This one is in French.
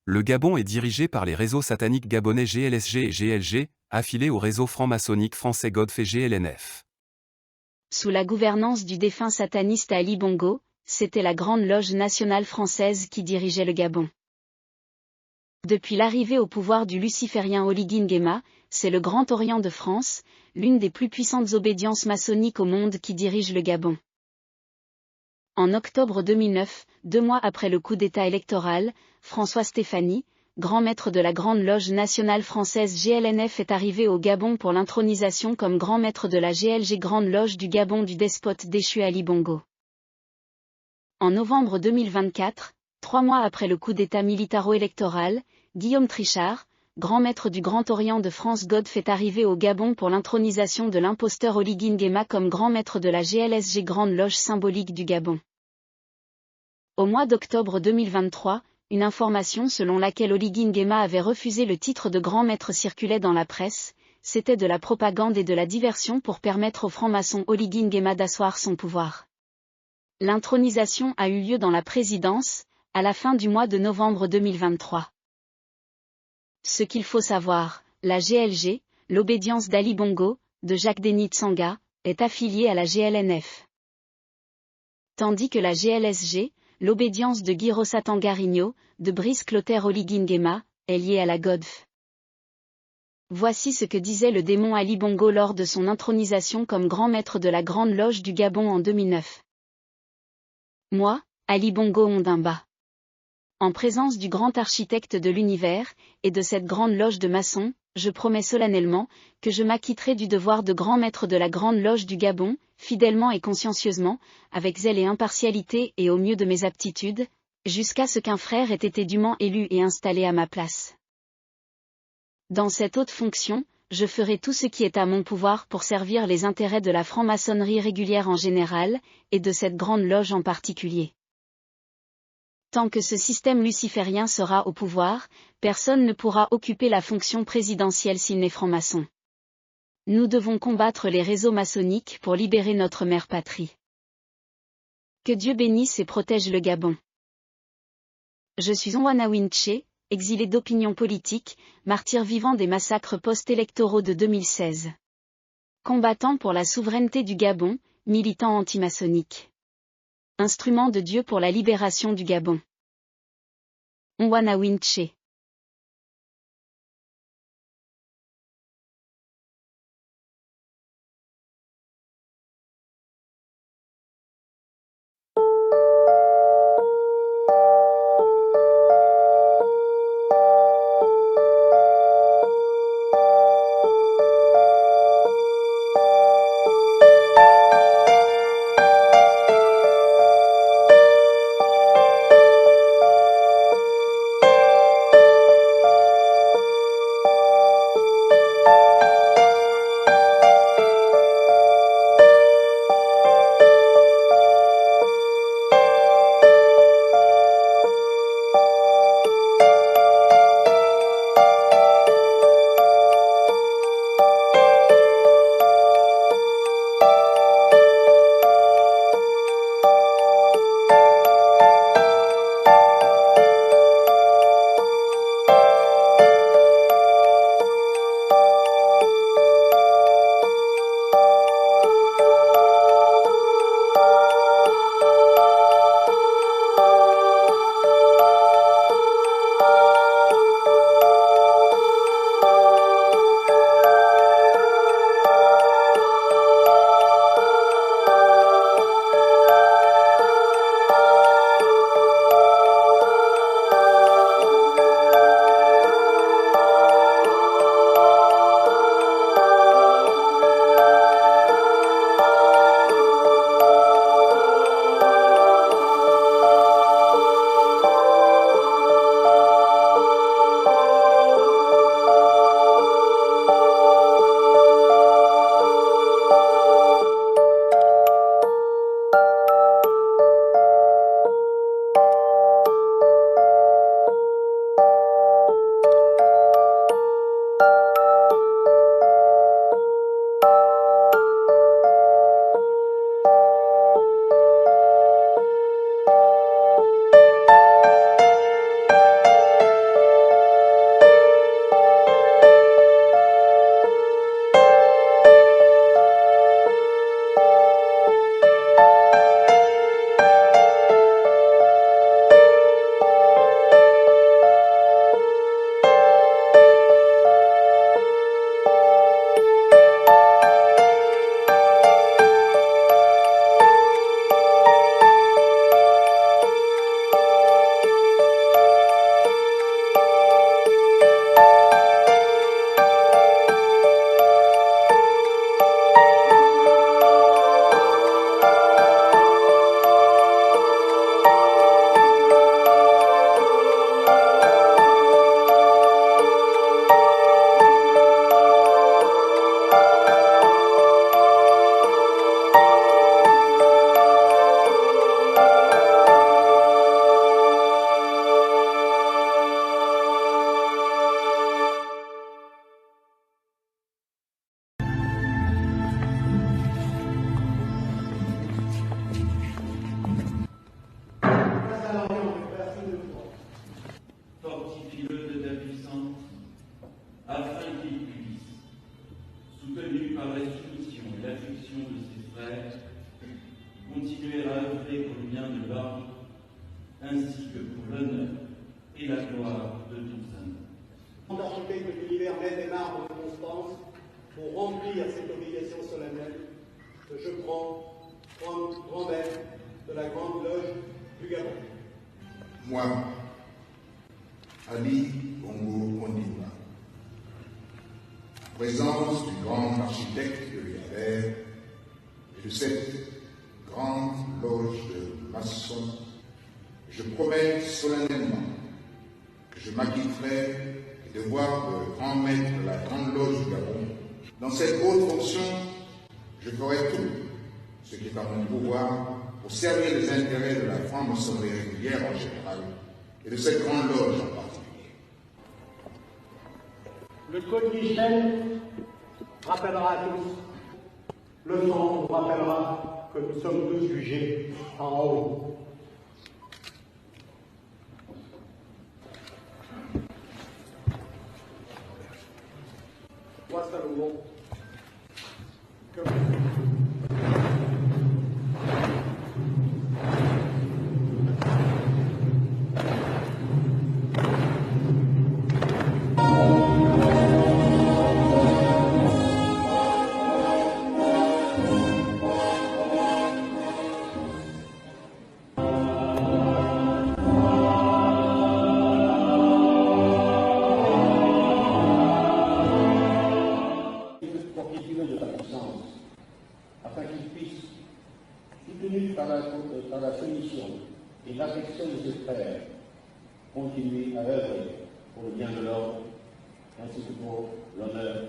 Le Gabon est dirigé par les réseaux sataniques gabonais GLSG et GLG, affiliés au réseau franc-maçonnique français Godf et GLNF. Sous la gouvernance du défunt sataniste Ali Bongo, c'était la Grande Loge nationale française qui dirigeait le Gabon. Depuis l'arrivée au pouvoir du luciférien Oli Nguema, c'est le Grand Orient de France, l'une des plus puissantes obédiences maçonniques au monde qui dirige le Gabon. En octobre 2009, 2 mois après le coup d'État électoral, François Stéphanie, grand maître de la Grande Loge nationale française GLNF, est arrivé au Gabon pour l'intronisation comme grand maître de la GLG Grande Loge du Gabon du despote déchu Ali Bongo. En novembre 2024, 3 mois après le coup d'État militaro-électoral, Guillaume Trichard, grand maître du Grand Orient de France Godf, est arrivé au Gabon pour l'intronisation de l'imposteur Oli Nguema comme grand maître de la GLSG Grande Loge symbolique du Gabon. Au mois d'octobre 2023, une information selon laquelle Oli Nguema avait refusé le titre de grand maître circulait dans la presse. C'était de la propagande et de la diversion pour permettre au franc-maçon Oli Nguema d'asseoir son pouvoir. L'intronisation a eu lieu dans la présidence, à la fin du mois de novembre 2023. Ce qu'il faut savoir, la GLG, l'obédience d'Ali Bongo, de Jacques-Denis Tsanga, est affiliée à la GLNF. Tandis que la GLSG, l'obédience de Guy Rossatang-Garigno, de Brice Clotaire Oli Nguema, est liée à la Godf. Voici ce que disait le démon Ali Bongo lors de son intronisation comme grand maître de la Grande Loge du Gabon en 2009. Moi, Ali Bongo Ondimba. En présence du grand architecte de l'univers, et de cette grande loge de maçons, je promets solennellement, que je m'acquitterai du devoir de grand maître de la Grande Loge du Gabon, fidèlement et consciencieusement, avec zèle et impartialité et au mieux de mes aptitudes, jusqu'à ce qu'un frère ait été dûment élu et installé à ma place. Dans cette haute fonction, je ferai tout ce qui est à mon pouvoir pour servir les intérêts de la franc-maçonnerie régulière en général, et de cette grande loge en particulier. Tant que ce système luciférien sera au pouvoir, personne ne pourra occuper la fonction présidentielle s'il n'est franc-maçon. Nous devons combattre les réseaux maçonniques pour libérer notre mère patrie. Que Dieu bénisse et protège le Gabon. Je suis Onwana Winche, exilé d'opinion politique, martyr vivant des massacres post-électoraux de 2016. Combattant pour la souveraineté du Gabon, militant antimaçonnique. Instrument de Dieu pour la libération du Gabon. Onwana Winche. mémoire de Thompson. Architecte de l'univers même et marbre de Constance, pour remplir cette obligation solennelle, que je prends grand maître de la Grande Loge du Gabon. Moi, Ali Bongo Ondimba, en présence du grand architecte de l'univers et de cette grande loge de maçons, je promets solennellement que je m'acquitterai des devoirs de grand maître de la Grande Loge du Gabon. Dans cette haute fonction, je ferai tout ce qui est à mon pouvoir pour servir les intérêts de la franc-maçonnerie régulière en général et de cette grande loge en particulier. Le code Michel rappellera à tous, le sang nous rappellera que nous sommes tous jugés en haut. Moi, Salomon, que de ta puissance, afin qu'il puisse, soutenu par la soumission et l'affection de ses frères, continuer à œuvrer pour le bien de l'ordre, ainsi que pour l'honneur